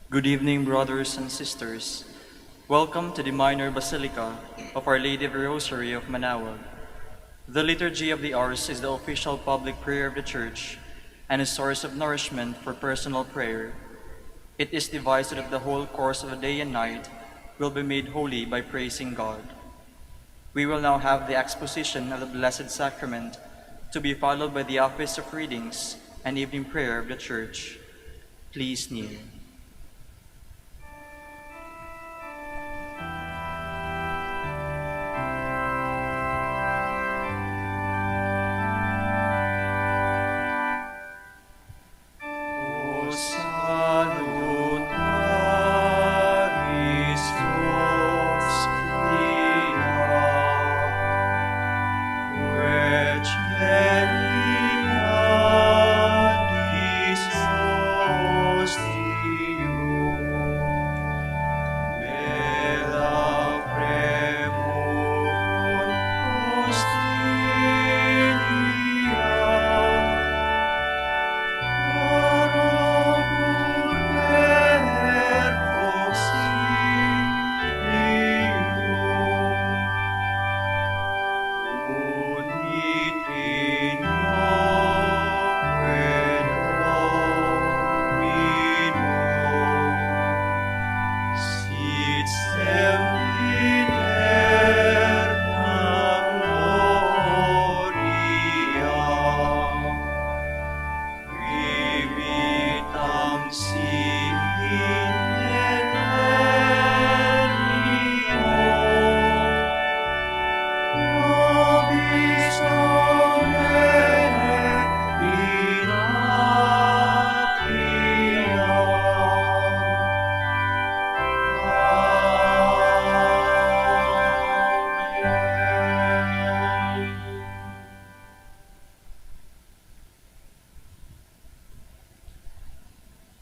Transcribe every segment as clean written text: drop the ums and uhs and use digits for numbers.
Good evening, brothers and sisters. Welcome to the Minor Basilica of Our Lady of the Rosary of Manaoag. The Liturgy of the Hours is the official public prayer of the Church and a source of nourishment for personal prayer. It is devised so that the whole course of the day and night will be made holy by praising God. We will now have the exposition of the Blessed Sacrament, to be followed by the office of readings and evening prayer of the Church. Please kneel.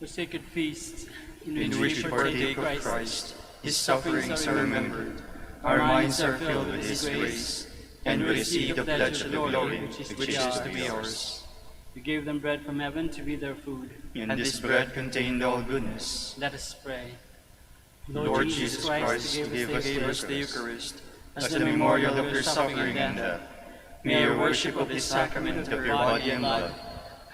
The sacred feast In which we partake of Christ, His sufferings are remembered, our minds are filled with His grace, and we receive the pledge of the glory which is to be ours. You gave them bread from heaven to be their food. And this bread contained all goodness. Let us pray. Lord Jesus Christ, who gave us the Eucharist as the memorial of your suffering and death, may your worship of this sacrament of your body and blood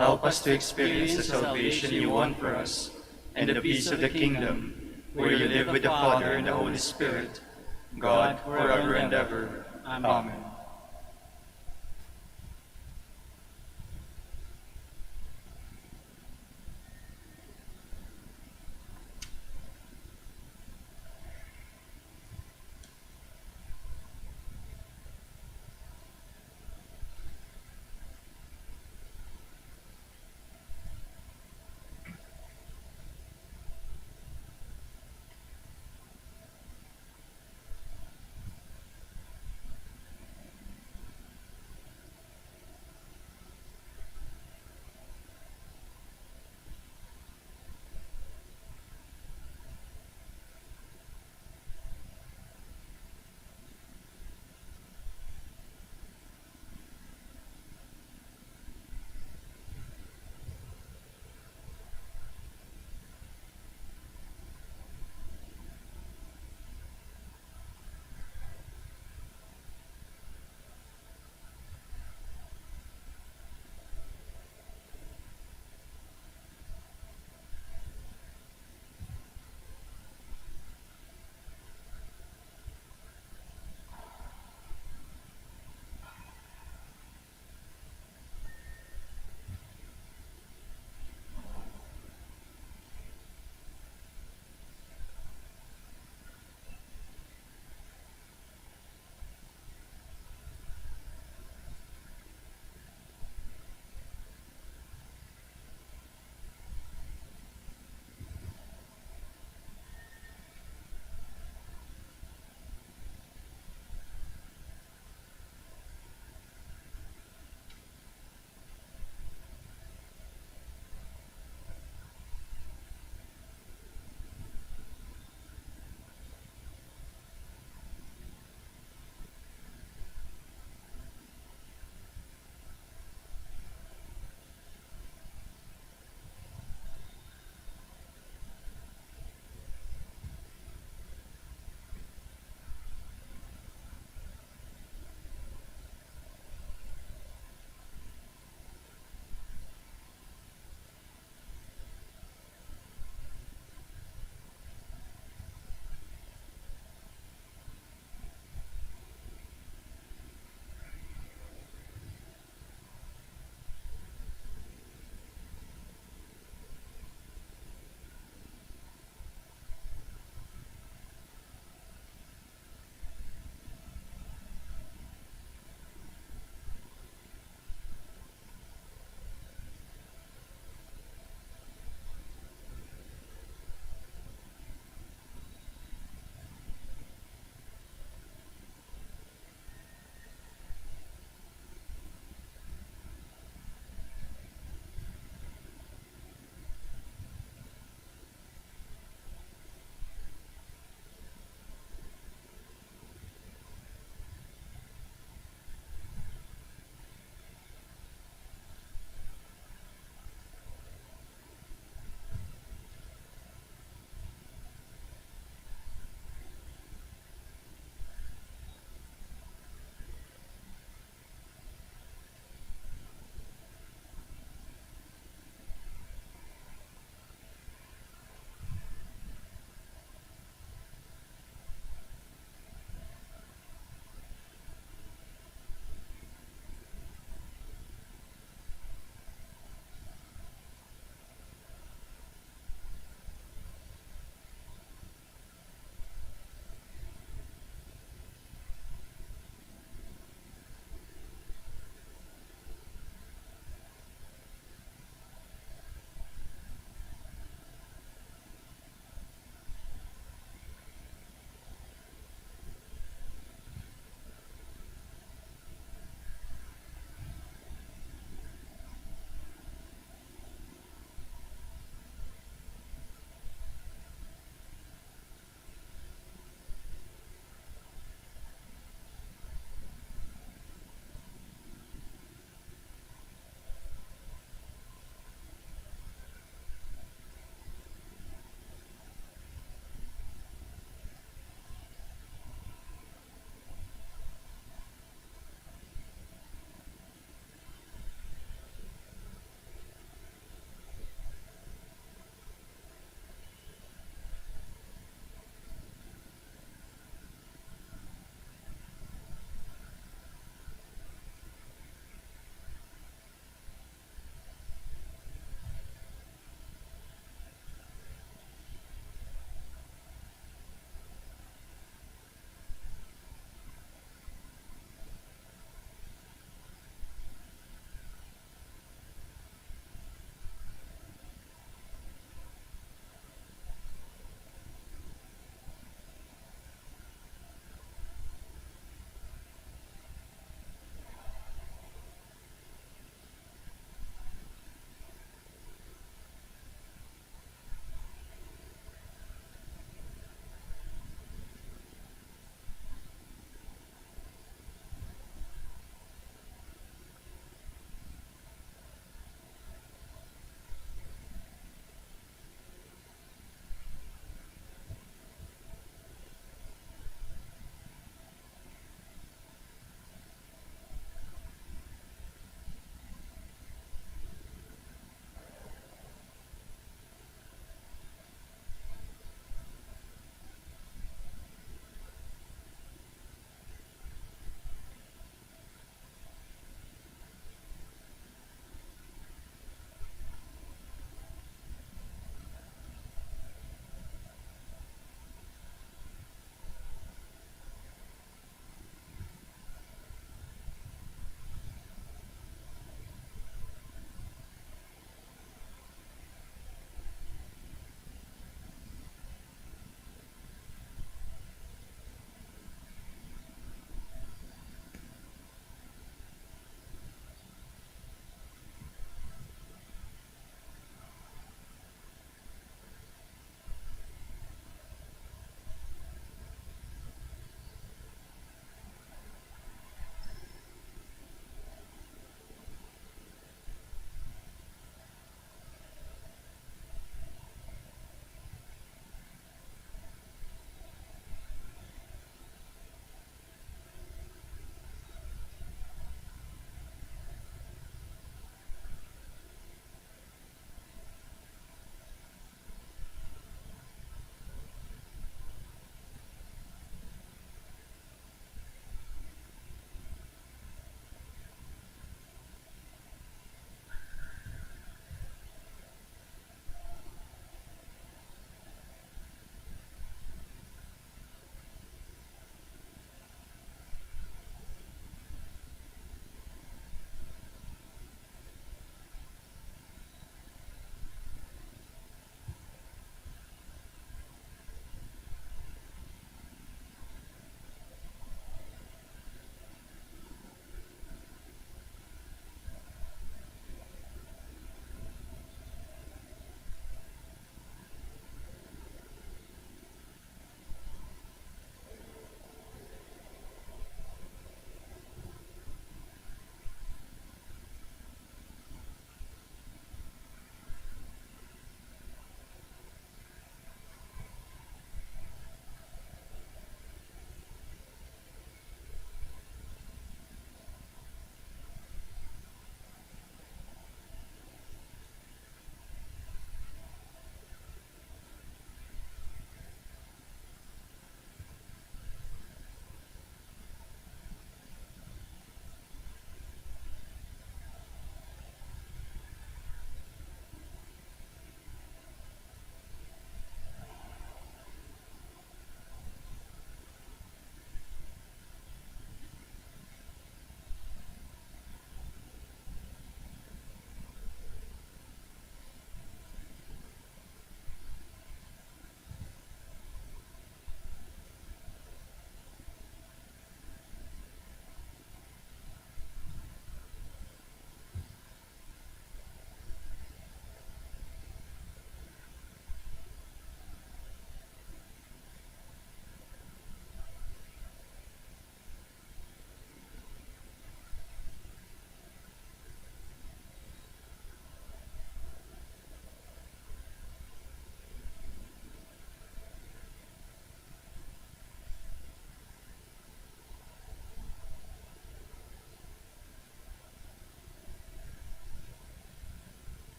help us to experience the salvation you won for us and the peace of the kingdom, where you live with the Father and the Holy Spirit, God, forever and ever. Amen.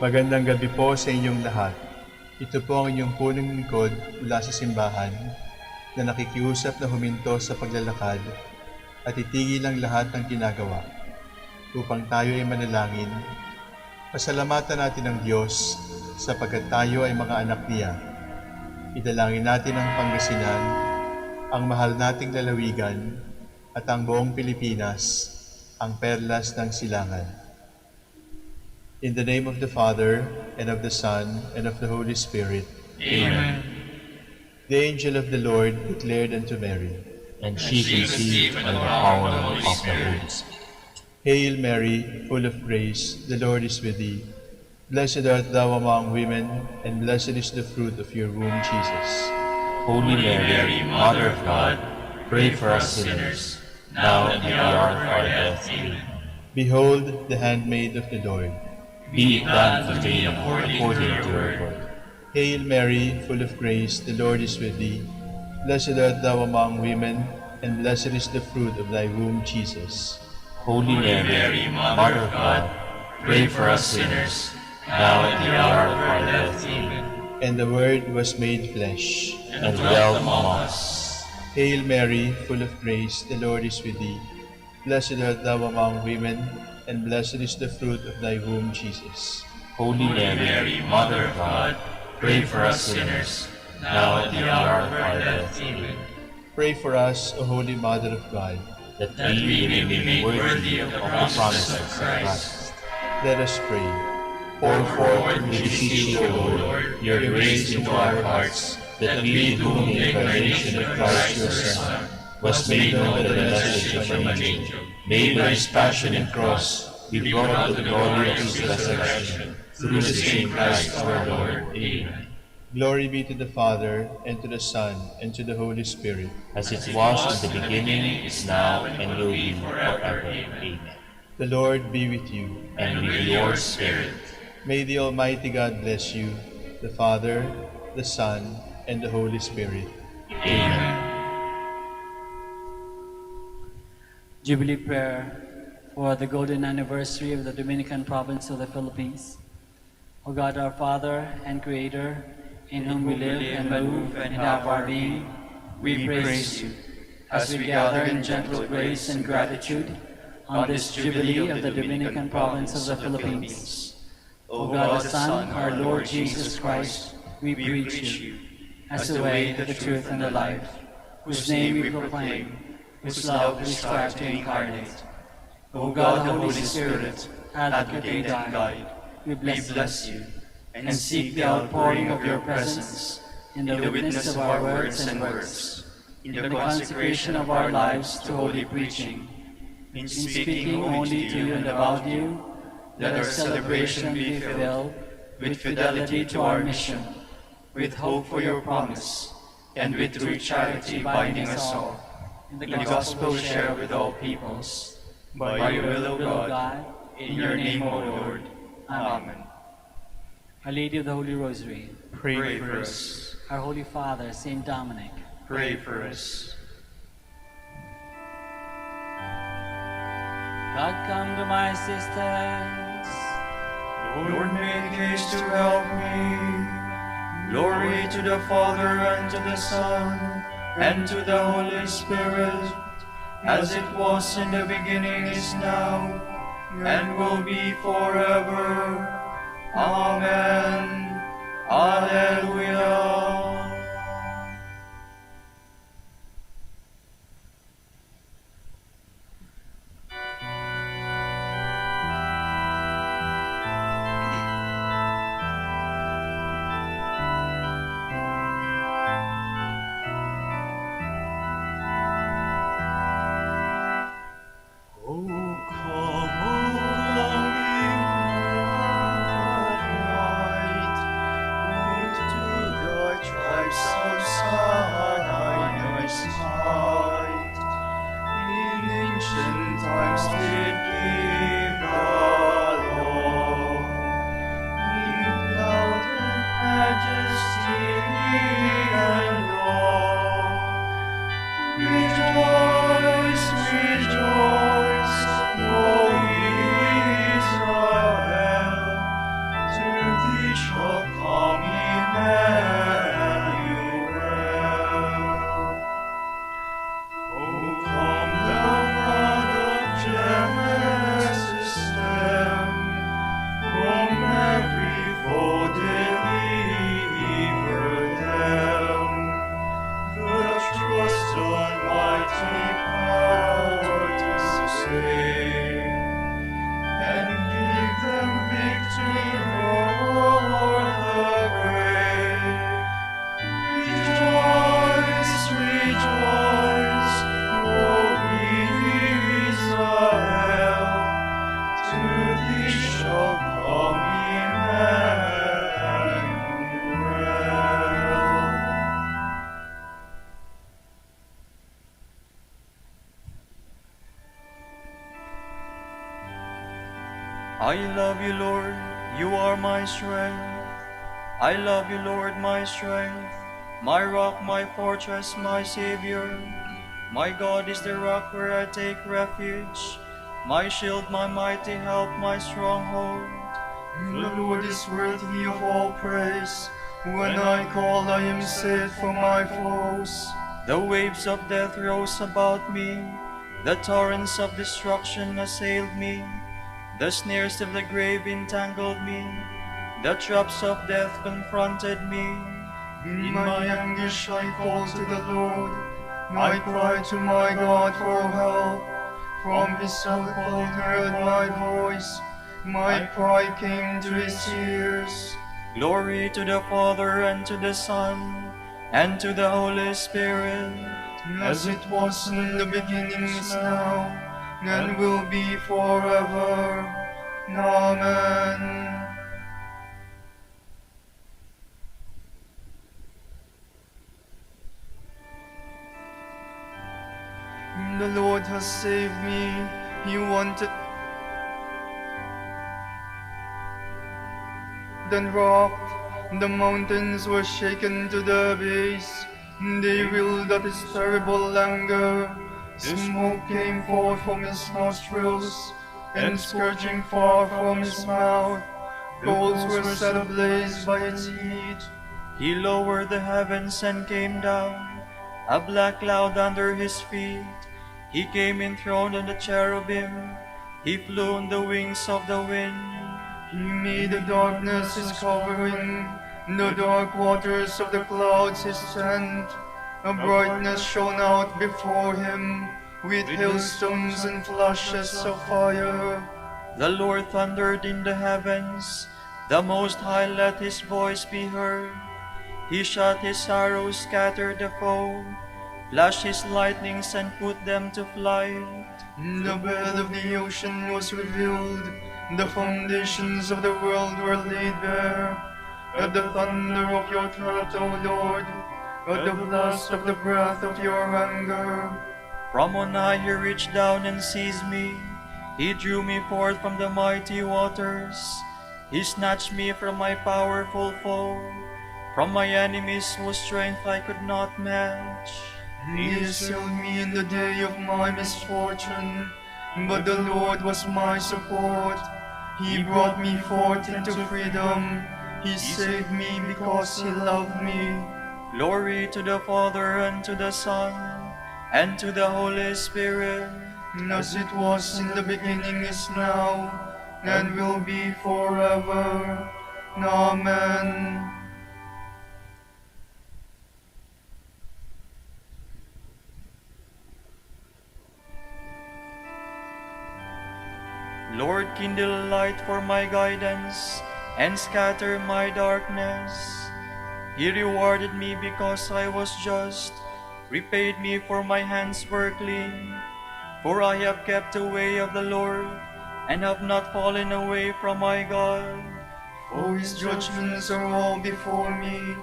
Magandang gabi po sa inyong lahat. Ito po ang inyong punong lingkod mula sa simbahan na nakikiusap na huminto sa paglalakad at itigil ang lahat ng ginagawa upang tayo ay manalangin. Pasalamatan natin ang Diyos sapagkat tayo ay mga anak niya. Idalangin natin ang Pangasinan, ang mahal nating lalawigan at ang buong Pilipinas, ang perlas ng silangan. In the name of the Father, and of the Son, and of the Holy Spirit. Amen. The angel of the Lord declared unto Mary, And she conceived by the power of the Holy Spirit. Hail Mary, full of grace, the Lord is with thee. Blessed art thou among women, and blessed is the fruit of your womb, Jesus. Holy Mary, Mother of God, pray for us sinners, now and at the hour of our death. Amen. Behold the handmaid of the Lord. Be it done to me according to your word. Hail Mary, full of grace, the Lord is with thee. Blessed art thou among women, and blessed is the fruit of thy womb, Jesus. Holy Mary, Mother of God, pray for us sinners, now and at the hour of our death. Amen. And the Word was made flesh, And dwelt among us. Hail Mary, full of grace, the Lord is with thee. Blessed art thou among women, and blessed is the fruit of thy womb, Jesus. Holy Mary, Mother of God, pray for us sinners, now and at the hour of our death. Amen. Pray for us, O Holy Mother of God. That we may be made worthy of the promises of Christ. Let us pray. Pour forth, we beseech you, O Lord, your grace into our hearts, that we, to whom the incarnation of Christ your Son was made known by the message from an angel, may by his passion and cross be brought to the glory of his resurrection, through the same Christ our Lord. Amen. Glory be to the Father, and to the Son, and to the Holy Spirit. As it was in the beginning, is now, and will be forever. Amen. The Lord be with you. And with your spirit. May the Almighty God bless you, the Father, the Son, and the Holy Spirit. Amen. Jubilee prayer for the golden anniversary of the Dominican province of the Philippines. O God, our Father and Creator, in whom we live and move and have our being, we praise you as we gather in gentle grace and gratitude on this Jubilee of the Dominican province of the Philippines. O God, the Son, our Lord Jesus Christ, we preach you as the way, the truth, and the life, whose name we proclaim, whose love we strive to incarnate. O God, the Holy Spirit, advocate and guide, we bless you and seek the outpouring of your presence in the witness of our words and works, in the consecration of our lives to holy preaching, in speaking only to you and about you. Let our celebration be filled with fidelity to our mission, with hope for your promise, and with true charity binding us all in the gospel share with all peoples. By your will, O God, in your name, O Lord. Amen. Our Lady of the Holy Rosary, Pray for us. our Holy Father, Saint Dominic, Pray for us. God, come to my assistance. Lord, make haste to help me. Glory to the Father, and to the Son, and to the Holy Spirit, as it was in the beginning, is now, and will be forever. Amen. Alleluia. I love you, Lord, you are my strength. I love you, Lord, my strength, my rock, my fortress, my Savior. My God is the rock where I take refuge, my shield, my mighty help, my stronghold. The Lord is worthy of all praise. When I call, I am saved from my foes. The waves of death rose about me, the torrents of destruction assailed me, the snares of the grave entangled me, the traps of death confronted me. In my anguish I called to the Lord. I cried to my God for help. From his sepulchre he heard my voice. My cry came to his ears. Glory to the Father, and to the Son, and to the Holy Spirit. As it was in the beginning, is now, and will be forever. Amen. The Lord has saved me. He wanted and rocked. The mountains were shaken to the base. They reeled at his terrible anger. Smoke came forth from his nostrils, and scourging far from his mouth. Coals were set ablaze by its heat. He lowered the heavens and came down, a black cloud under his feet. He came enthroned on the cherubim. He flew on the wings of the wind. He made the darkness his covering, the dark waters of the clouds his tent. A brightness shone out before him, with hailstones and flashes of fire. The Lord thundered in the heavens. The Most High let his voice be heard. He shot his arrows, scattered the foe, flashed his lightnings, and put them to flight. The bed of the ocean was revealed. The foundations of the world were laid bare. At the thunder of your threat, O Lord, at the blast of the breath of your anger. From on high he reached down and seized me. He drew me forth from the mighty waters. He snatched me from my powerful foe, from my enemies whose strength I could not match. He assailed me in the day of my misfortune, but the Lord was my support. He brought me forth into freedom. He saved me because he loved me. Glory to the Father, and to the Son, and to the Holy Spirit. As it was in the beginning, is now, and will be forever. Amen. Lord, kindle a light for my guidance, and scatter my darkness. He rewarded me because I was just, repaid me for my hands were clean. For I have kept the way of the Lord, and have not fallen away from my God. For his judgments are all before me.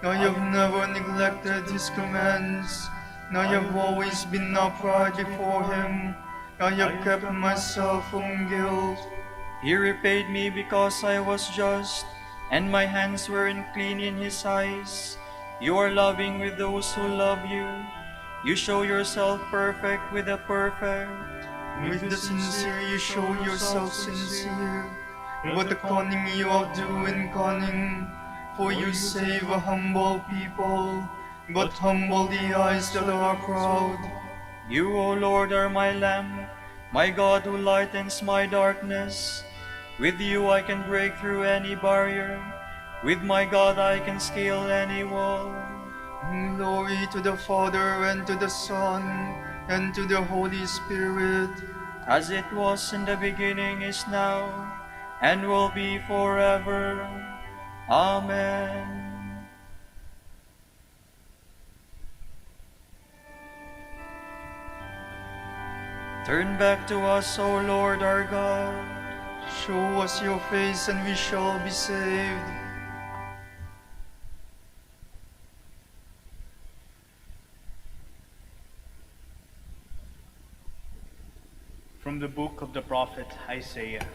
I have never neglected his commands. I have always been upright before him. I have kept myself from guilt. He repaid me because I was just, and my hands were clean in his eyes. You are loving with those who love you. You show yourself perfect with the perfect. With the sincere you show yourself sincere. What a cunning you outdo in cunning. For you save a humble people, but humble the eyes that are proud. You, O Lord, are my lamp, my God who lightens my darkness. With you I can break through any barrier. With my God I can scale any wall. Glory to the Father, and to the Son, and to the Holy Spirit. As it was in the beginning, is now, and will be forever. Amen. Turn back to us, O Lord our God. Show us your face, and we shall be saved. From the book of the prophet Isaiah.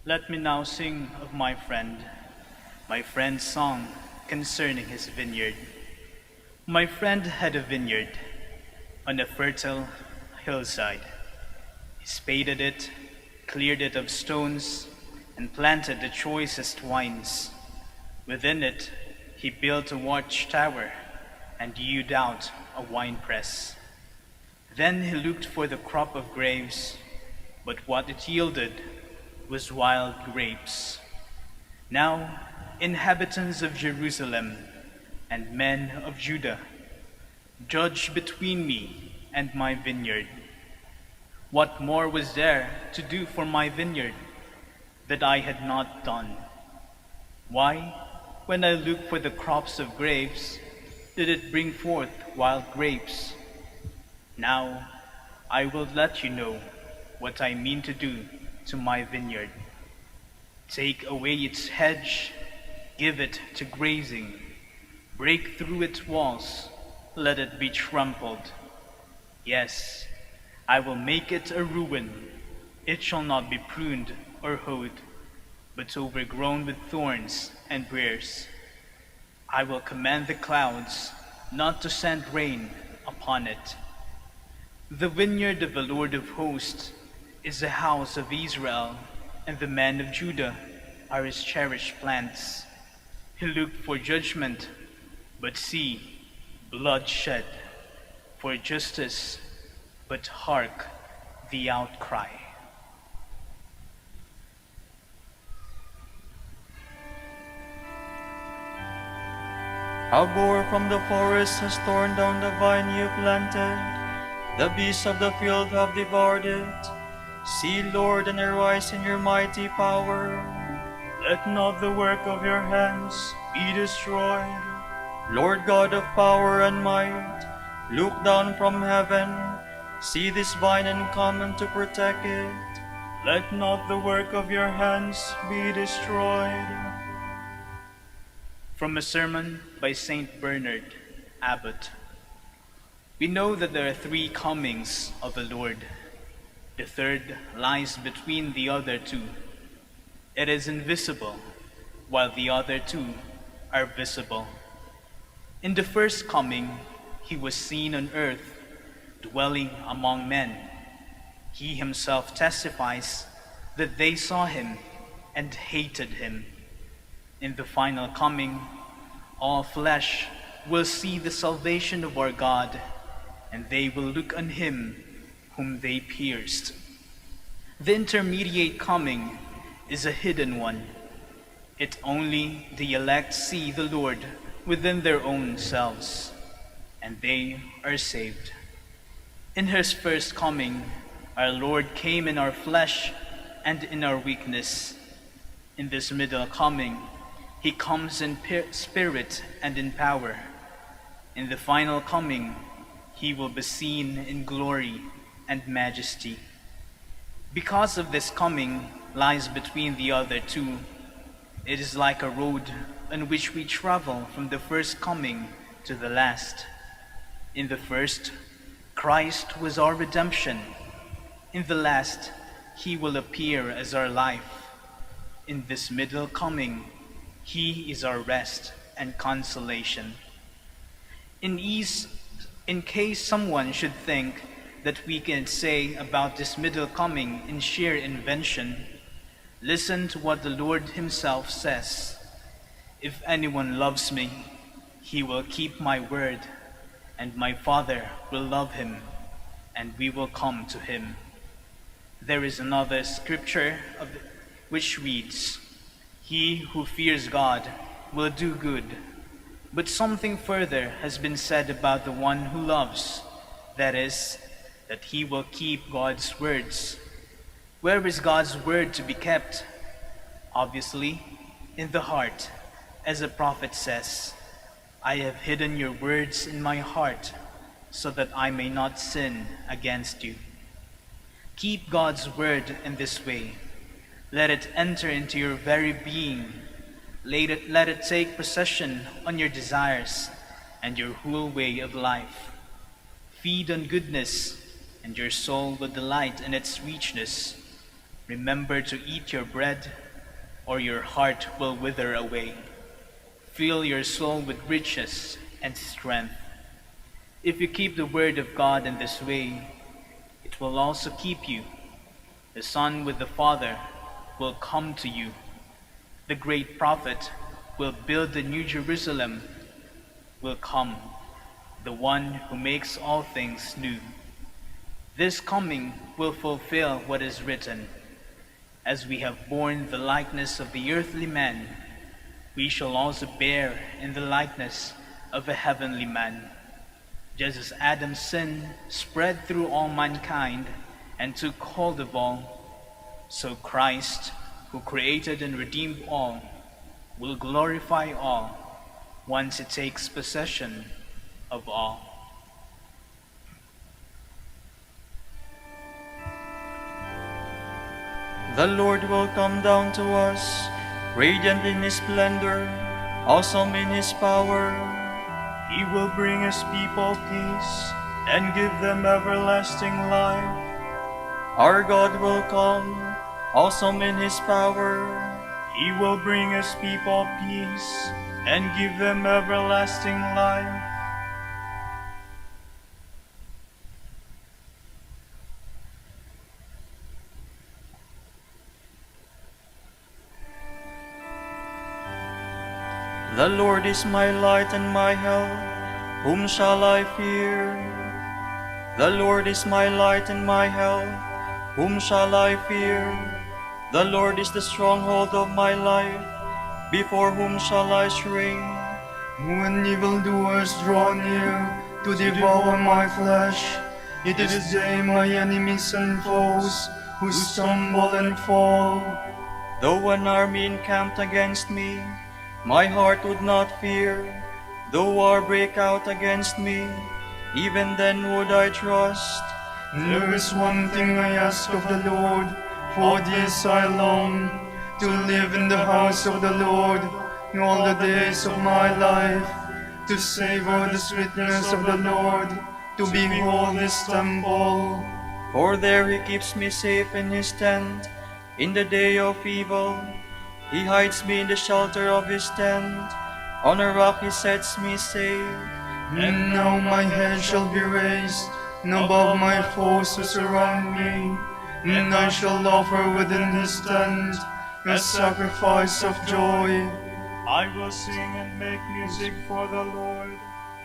Let me now sing of my friend's song concerning his vineyard. My friend had a vineyard on a fertile hillside. He spaded it, cleared it of stones, and planted the choicest wines. Within it, he built a watchtower and hewed out a winepress. Then he looked for the crop of grapes, but what it yielded was wild grapes. Now, inhabitants of Jerusalem and men of Judah, judge between me and my vineyard. What more was there to do for my vineyard that I had not done? Why, when I looked for the crops of grapes, did it bring forth wild grapes? Now, I will let you know what I mean to do to my vineyard. Take away its hedge, give it to grazing, break through its walls, let it be trampled. Yes, I will make it a ruin. It shall not be pruned or hoed, but overgrown with thorns and briars. I will command the clouds not to send rain upon it. The vineyard of the Lord of hosts is the house of Israel, and the men of Judah are his cherished plants. He looked for judgment, but see, bloodshed, for justice, but hark, the outcry. A boar from the forest has torn down the vine you planted. The beasts of the field have devoured it. See, Lord, and arise in your mighty power. Let not the work of your hands be destroyed. Lord God of power and might, look down from heaven. See this vine and come and to protect it. Let not the work of your hands be destroyed. From a sermon by Saint Bernard, Abbot. We know that there are three comings of the Lord. The third lies between the other two. It is invisible, while the other two are visible. In the first coming, he was seen on earth, dwelling among men. He himself testifies that they saw him and hated him. In the final coming, all flesh will see the salvation of our God, and they will look on him whom they pierced. The intermediate coming is a hidden one. It only the elect see the Lord within their own selves, and they are saved. In his first coming, our Lord came in our flesh and in our weakness. In this middle coming, he comes in spirit and in power. In the final coming, he will be seen in glory and majesty. Because of this coming lies between the other two, it is like a road on which we travel from the first coming to the last. In the first, Christ was our redemption. In the last, he will appear as our life. In this middle coming, he is our rest and consolation. In case someone should think that we can say about this middle coming in sheer invention, listen to what the Lord himself says. If anyone loves me, he will keep my word, and my Father will love him, and we will come to him. There is another scripture which reads, "He who fears God will do good." But something further has been said about the one who loves, that is, that he will keep God's words. Where is God's word to be kept? Obviously, in the heart, as the prophet says, "I have hidden your words in my heart, so that I may not sin against you." Keep God's word in this way. Let it enter into your very being. Let it take possession on your desires and your whole way of life. Feed on goodness, and your soul will delight in its richness. Remember to eat your bread, or your heart will wither away. Fill your soul with riches and strength. If you keep the word of God in this way, it will also keep you. The Son with the Father will come to you. The great prophet will build the new Jerusalem, will come, the one who makes all things new. This coming will fulfill what is written. As we have borne the likeness of the earthly man, we shall also bear in the likeness of a heavenly man. Just as Adam's sin spread through all mankind and took hold of all, so Christ, who created and redeemed all, will glorify all once he takes possession of all. The Lord will come down to us, radiant in his splendor, awesome in his power. He will bring his people peace and give them everlasting life. Our God will come, awesome in his power. He will bring his people peace and give them everlasting life. The Lord is my light and my help. Whom shall I fear? The Lord is my light and my help. Whom shall I fear? The Lord is the stronghold of my life. Before whom shall I shrink? When evildoers draw near to devour my flesh, it is they, my enemies and foes, who stumble and fall. Though an army encamped against me, my heart would not fear. Though war break out against me, even then would I trust. There is one thing I ask of the Lord, for this I long, to live in the house of the Lord all the days of my life, to savor the sweetness of the Lord, to behold his temple. For there he keeps me safe in his tent. In the day of evil, he hides me in the shelter of his tent. On a rock he sets me safe. And now my head shall be raised above my foes who surround me, and I shall offer within his tent a sacrifice of joy. I will sing and make music for the Lord.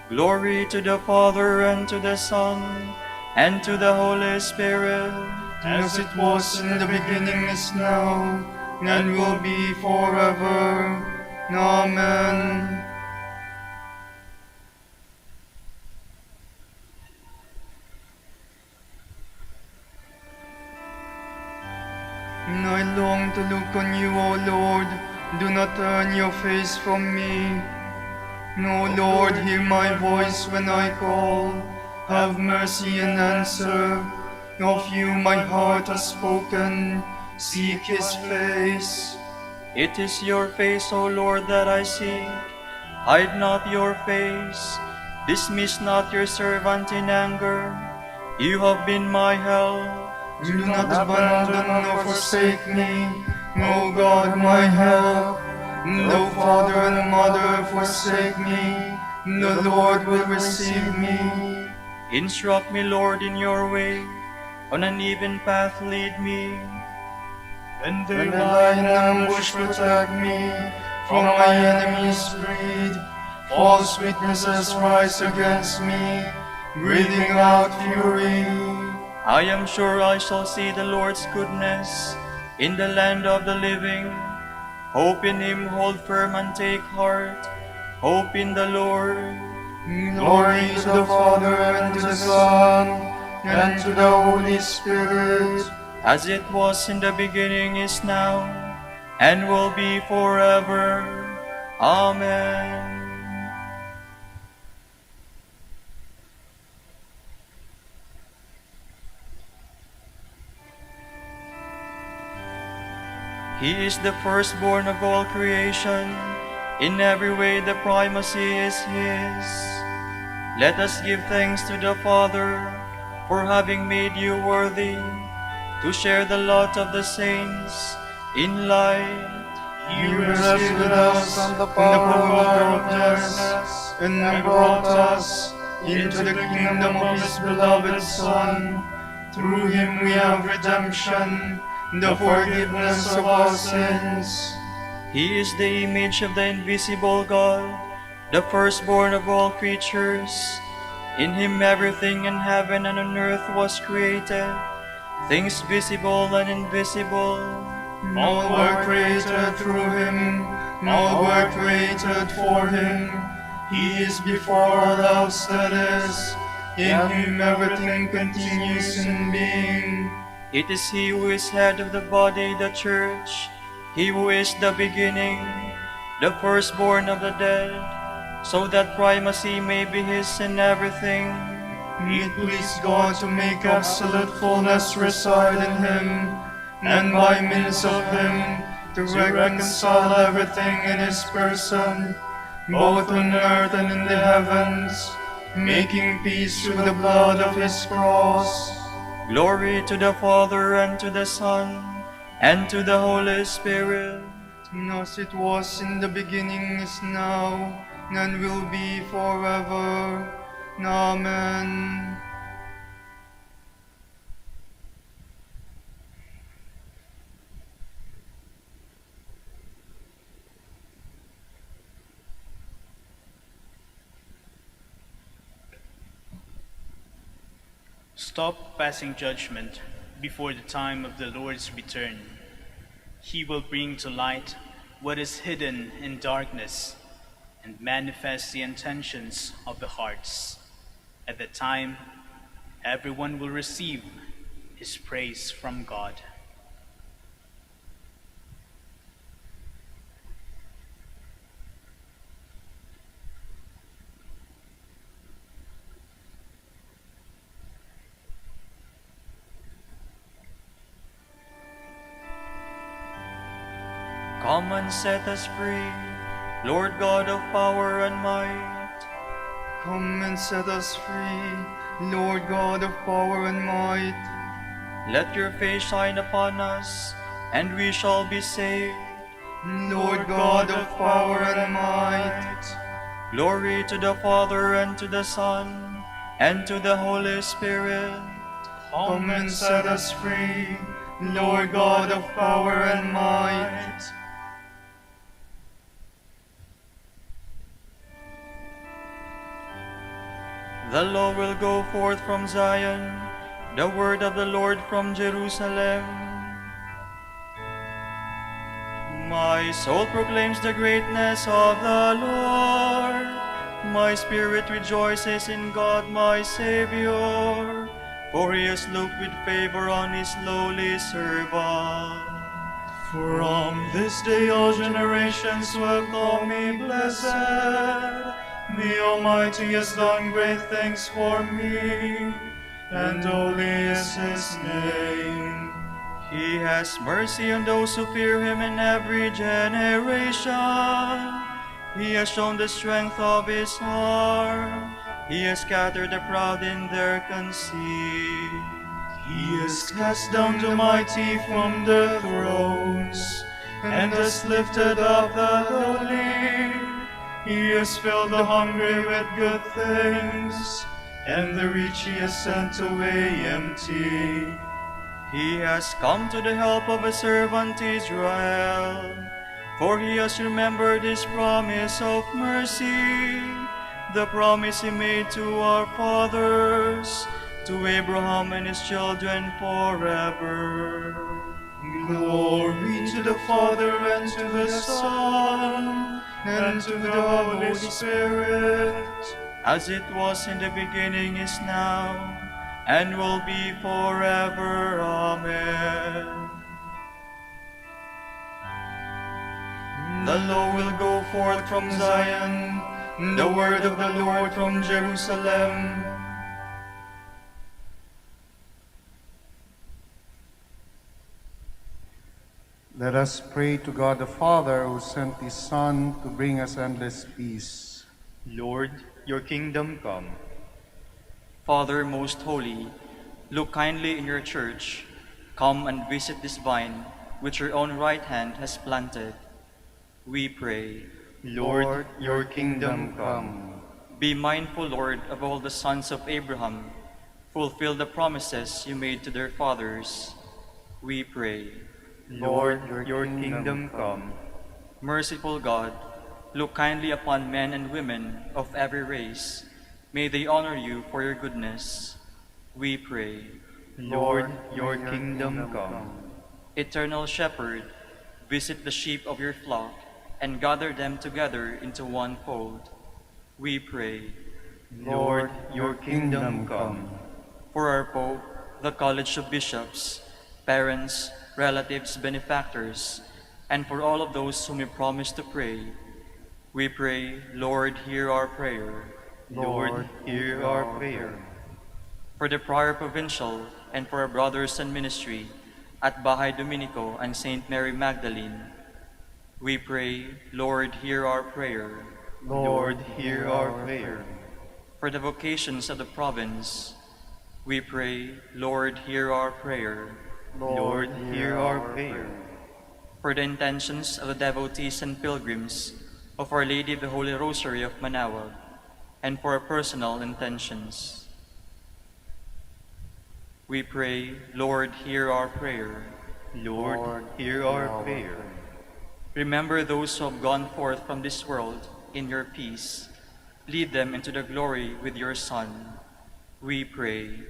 Glory to the Father, and to the Son, and to the Holy Spirit. As it was in the beginning, is now, and will be forever. Amen. I long to look on you, O Lord. Do not turn your face from me. O Lord, hear my voice when I call. Have mercy and answer. Of you my heart has spoken. Seek his face. It is your face, O Lord, that I seek. Hide not your face. Dismiss not your servant in anger. You have been my help. Do not abandon nor forsake me, O God, my help. Though father and mother forsake me, the Lord will receive me. Instruct me, Lord, in your way. On an even path lead me. When they lie in ambush, protect me from my enemies' greed. False witnesses rise against me, breathing out fury. I am sure I shall see the Lord's goodness in the land of the living. Hope in him, hold firm and take heart. Hope in the Lord. Glory to the Father, and to the Son, and to the Holy Spirit. As it was in the beginning, is now, and will be forever. Amen. He is the firstborn of all creation. In every way the primacy is his. Let us give thanks to the Father for having made you worthy to share the lot of the saints in light. You rescued us from the power of darkness and brought us into the kingdom of His beloved Son. Through Him we have redemption, the forgiveness of our sins. He is the image of the invisible God, the firstborn of all creatures. In Him everything in heaven and on earth was created, things visible and invisible. All were created through Him, all were created for Him. He is before all else that is. In Him everything continues in being. It is He who is head of the body, the church, He who is the beginning, the firstborn of the dead, so that primacy may be His in everything. It pleased God to make absolute fullness reside in Him, and by means of Him to reconcile everything in His person, both on earth and in the heavens, making peace through the blood of His cross. Glory to the Father, and to the Son, and to the Holy Spirit. As it was in the beginning, is now, and will be forever. Amen. Stop passing judgment before the time of the Lord's return. He will bring to light what is hidden in darkness and manifest the intentions of the hearts. At that time, everyone will receive his praise from God. Come and set us free, Lord God of power and might. Come and set us free, Lord God of power and might. Let your face shine upon us, and we shall be saved. Lord God of power and might. Glory to the Father, and to the Son, and to the Holy Spirit. Come and set us free, Lord God of power and might. The law will go forth from Zion, the word of the Lord from Jerusalem. My soul proclaims the greatness of the Lord. My spirit rejoices in God my Savior, for He has looked with favor on His lowly servant. From this day all generations will call me blessed. The Almighty has done great things for me, and holy is His name. He has mercy on those who fear Him in every generation. He has shown the strength of His arm. He has scattered the proud in their conceit. He has cast down the mighty from their thrones, and has lifted up the lowly. He has filled the hungry with good things, and the rich He has sent away empty. He has come to the help of His servant Israel, for He has remembered His promise of mercy, the promise He made to our fathers, to Abraham and his children forever. Glory to the Father, and to the Son, and to the Holy Spirit, as it was in the beginning, is now, and will be forever. Amen. The law will go forth from Zion, the word of the Lord from Jerusalem. Let us pray to God the Father, who sent His Son to bring us endless peace. Lord, your kingdom come. Father most holy, look kindly in your church, come and visit this vine which your own right hand has planted. We pray. Lord, your kingdom come. Be mindful, Lord, of all the sons of Abraham. Fulfill the promises you made to their fathers. We pray. Lord, your kingdom come. Merciful God, look kindly upon men and women of every race. May they honor you for your goodness. We pray. Lord, your kingdom come. Eternal Shepherd, visit the sheep of your flock and gather them together into one fold. We pray. Lord, your kingdom come. For our Pope, the College of Bishops, parents, relatives, benefactors, and for all of those whom we promise to pray, we pray, Lord, hear our prayer. Lord, hear our prayer. For the Prior Provincial and for our brothers in ministry at Bahay Dominico and St. Mary Magdalene, we pray, Lord, hear our prayer. Lord, hear our prayer. For the vocations of the province, we pray, Lord, hear our prayer. Lord, hear our prayer. For the intentions of the devotees and pilgrims of Our Lady of the Holy Rosary of Manaoag, and for our personal intentions, we pray, Lord, hear our prayer. Lord, hear our prayer. Remember those who have gone forth from this world in your peace. Lead them into the glory with your Son. We pray.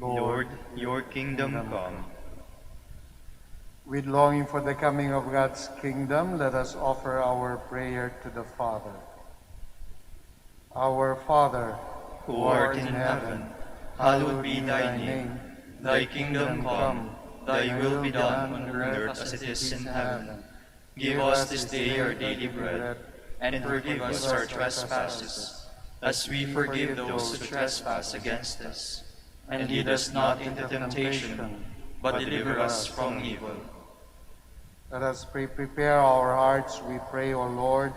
Lord, your kingdom come. With longing for the coming of God's kingdom, let us offer our prayer to the Father. Our Father, Who art in heaven, hallowed be thy name. Thy kingdom come, thy will be done on earth as it is in heaven. Give us this day our daily bread, and forgive us our trespasses, as we forgive those who trespass against us. And lead us not into temptation, but deliver us from evil. let us pray. Prepare our hearts, we pray, O Lord,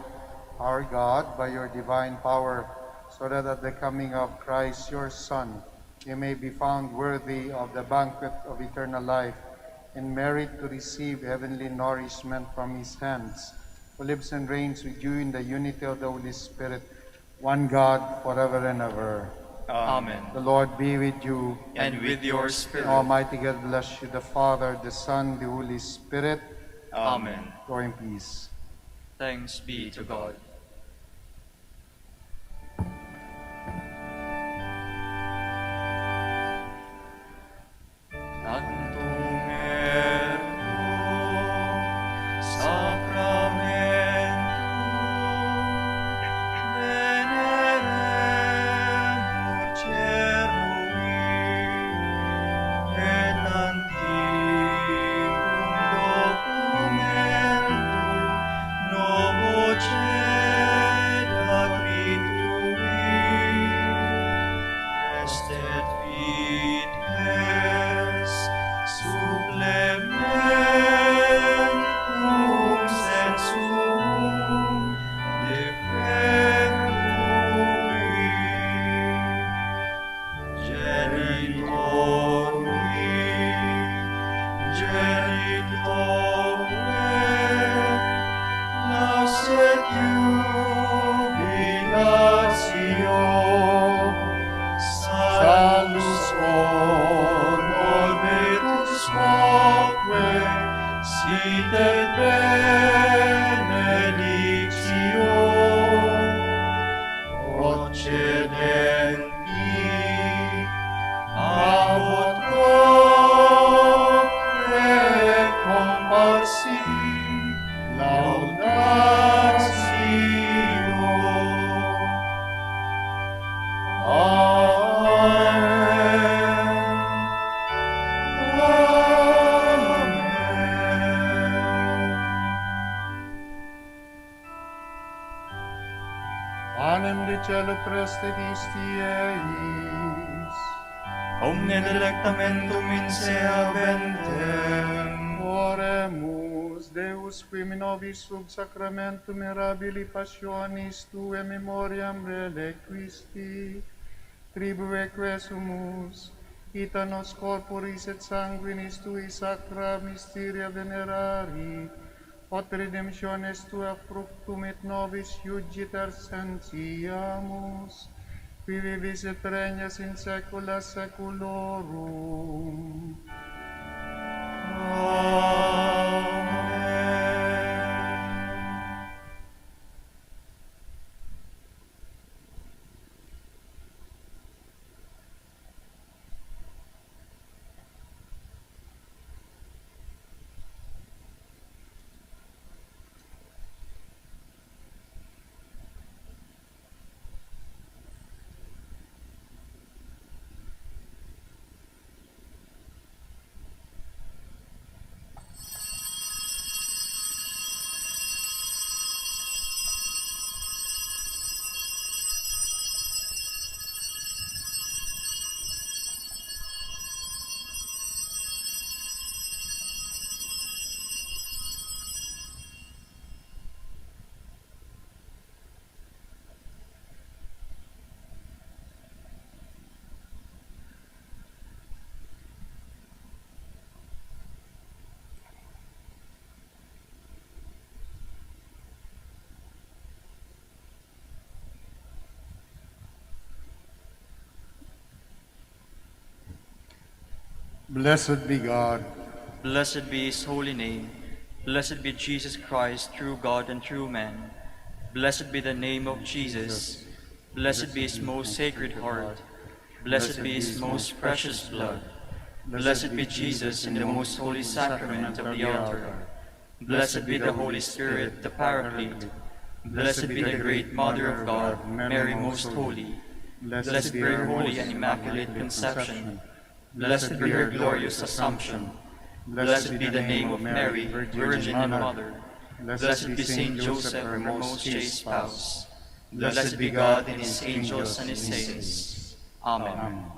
our God, by your divine power, so that at the coming of Christ, your Son, we may be found worthy of the banquet of eternal life, and merit to receive heavenly nourishment from his hands, who lives and reigns with you in the unity of the Holy Spirit, one God, forever and ever. Amen. The Lord be with you. And with your spirit. Almighty God bless you, the Father, the Son, the Holy Spirit. Amen. Go in peace. Thanks be to God. Panem de cielo prestitisti eis, Omne delectamentum in se habentem. oremus, Deus qui nobis sub sacramentum mirabili passionis Tue memoriam reliquisti, tribue quesumus, Ita nos corporis et sanguinis tui sacra mysteria venerari, ot redemptiones tua fructum et nobis iugiter sentiamus, qui vivis et regnas in saecula saeculorum. Blessed be God. Blessed be his holy name. Blessed be Jesus Christ, true God and true man. Blessed be the name of Jesus. Blessed be his most sacred heart. Blessed be his most precious blood. Blessed be Jesus in the most holy sacrament of the altar. Blessed be the Holy Spirit, the Paraclete. Blessed be the great Mother of God, Mary most holy. Blessed be her holy and immaculate conception. Blessed be her glorious Assumption. Blessed be the name of Mary, Virgin and Mother. Blessed be Saint Joseph, her most chaste spouse. Blessed be God and his angels and his saints. Amen.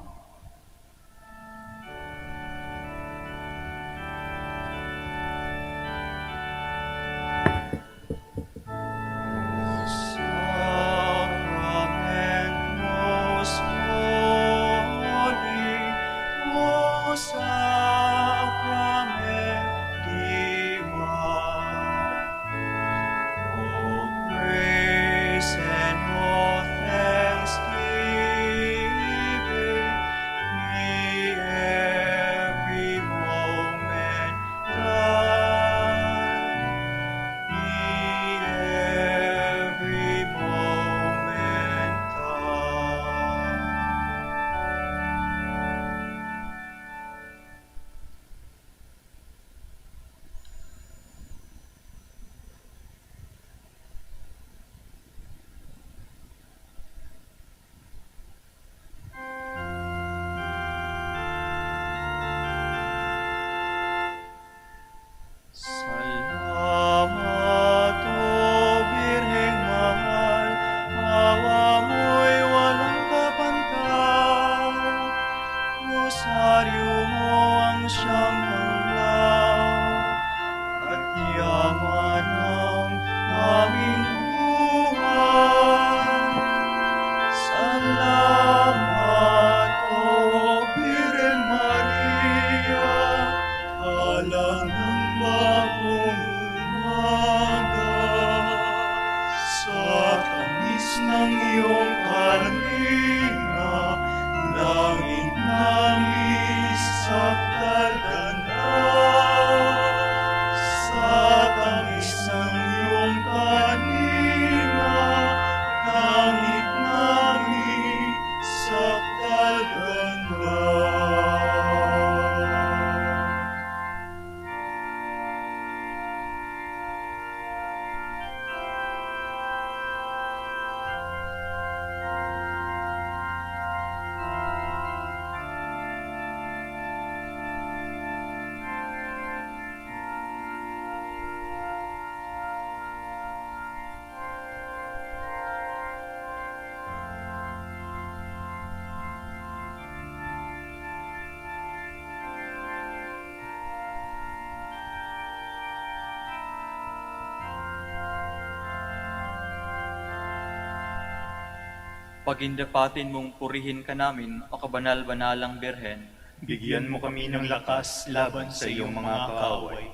Pagindapatin mong purihin ka namin, o kabanal-banalang Birhen, Bigyan mo kami ng lakas laban sa iyong mga kaaway.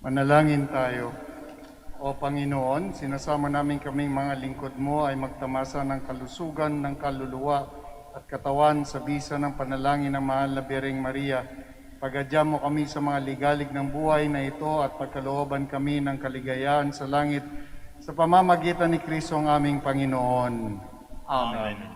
Manalangin tayo. O Panginoon, sinasama namin kaming mga lingkod mo ay magtamasa ng kalusugan ng kaluluwa at katawan sa bisa ng panalangin ng mahal na Birheng Maria. Pagadya mo kami sa mga ligalig ng buhay na ito at pagkalooban kami ng kaligayahan sa langit sa pamamagitan ni Kristo ang aming Panginoon. Amen.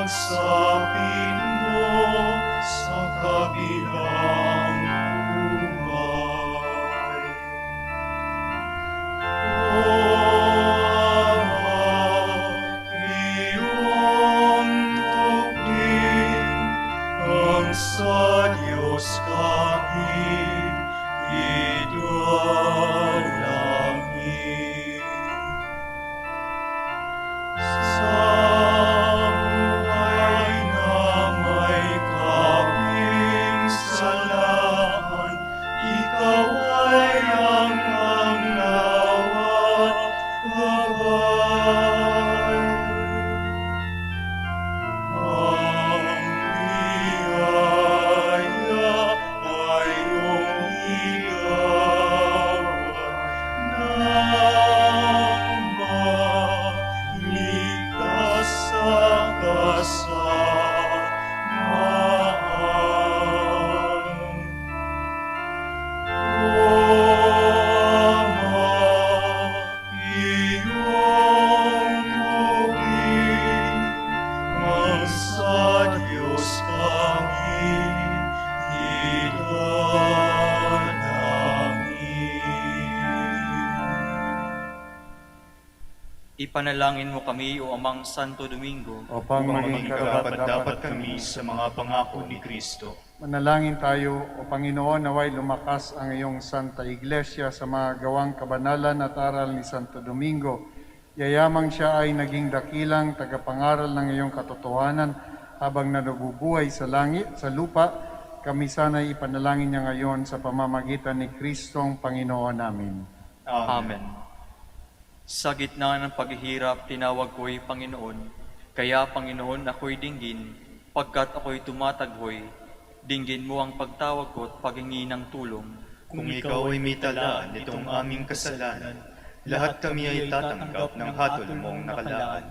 Pagsapin mo sa kabilang buhay. O iyong tugin ang sa Diyos kami idalangin. Ipanalangin mo kami, O Amang Santo Domingo, Upang maging karapat-dapat kami sa mga pangako ni Kristo. Manalangin tayo, O Panginoon, naway lumakas ang iyong Santa Iglesia sa mga gawang kabanalan at aral ni Santo Domingo. Yayamang siya ay naging dakilang tagapangaral ng iyong katotohanan habang nabubuhay sa langit, sa lupa. Kami sana'y ipanalangin niya ngayon sa pamamagitan ni Kristong Panginoon namin. Amen. Sa gitna ng paghihirap, tinawag ko'y Panginoon. Kaya, Panginoon, ako'y dinggin, pagkat ako'y tumataghoy. Dinggin mo ang pagtawag ko at paghingi ng tulong. Kung ikaw ay may talaan nitong aming kasalanan, lahat kami ay tatanggap ng hatol mong nakalaan.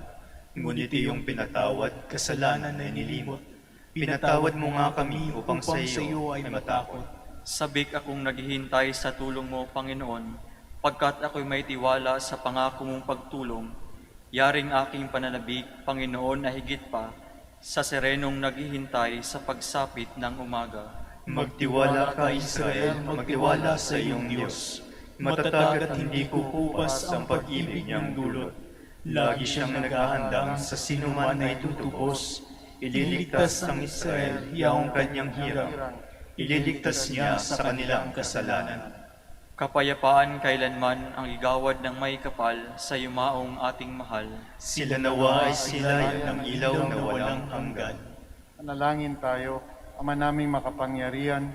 Ngunit iyong pinatawad, kasalanan ay nilimot. Pinatawad mo nga kami upang sa iyo ay matakot. Sabik akong naghihintay sa tulong mo, Panginoon, pagkat ako'y may tiwala sa pangako mong pagtulong. Yaring aking pananabik, Panginoon, na higit pa sa serenong naghihintay sa pagsapit ng umaga. Magtiwala ka, Israel, magtiwala sa iyong Diyos. Matatag at hindi kukupas ang pag-ibig niyang dulot. Lagi siyang naghahandang sa sinuman ay tutubos. Ililigtas ang Israel, yaong kanyang hirang. Ililigtas niya sa kanilang kasalanan. Kapayapaan kailanman ang igawad ng may kapal sa yumaong ating mahal. Sila nawa ay silayan ng ilaw na walang hanggan. Manalangin tayo, Ama naming makapangyarihan,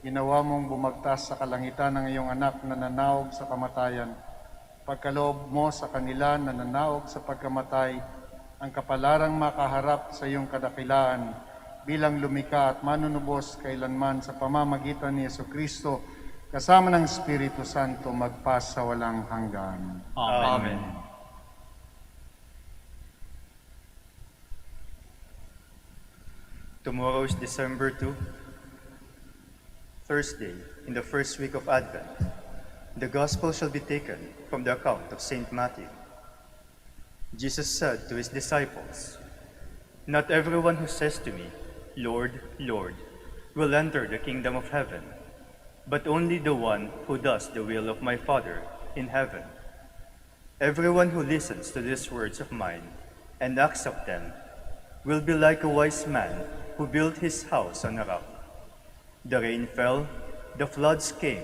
ginawa mong bumagtas sa kalangitan ng iyong anak na nanaog sa kamatayan. Pagkaloob mo sa kanila na nanaog sa pagkamatay, ang kapalarang makaharap sa iyong kadakilaan bilang lumika at manunubos kailanman sa pamamagitan ni Jesucristo, kasama ng Espiritu Santo, magpas sa walang hanggan. Amen. Tomorrow is December 2, Thursday, in the first week of Advent. The Gospel shall be taken from the account of St. Matthew. Jesus said to his disciples, "Not everyone who says to me, 'Lord, Lord,' will enter the kingdom of heaven, but only the one who does the will of my Father in heaven. Everyone who listens to these words of mine and acts of them will be like a wise man who built his house on a rock. The rain fell, the floods came,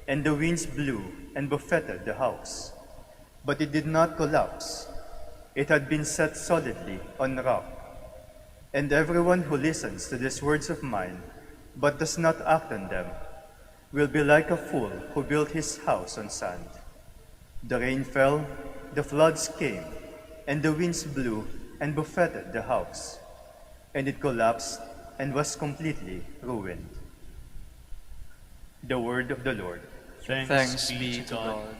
and the winds blew and buffeted the house. But it did not collapse. It had been set solidly on rock. And everyone who listens to these words of mine, but does not act on them, will be like a fool who built his house on sand. The rain fell, the floods came, and the winds blew and buffeted the house, and it collapsed and was completely ruined. The word of the Lord. Thanks be to God.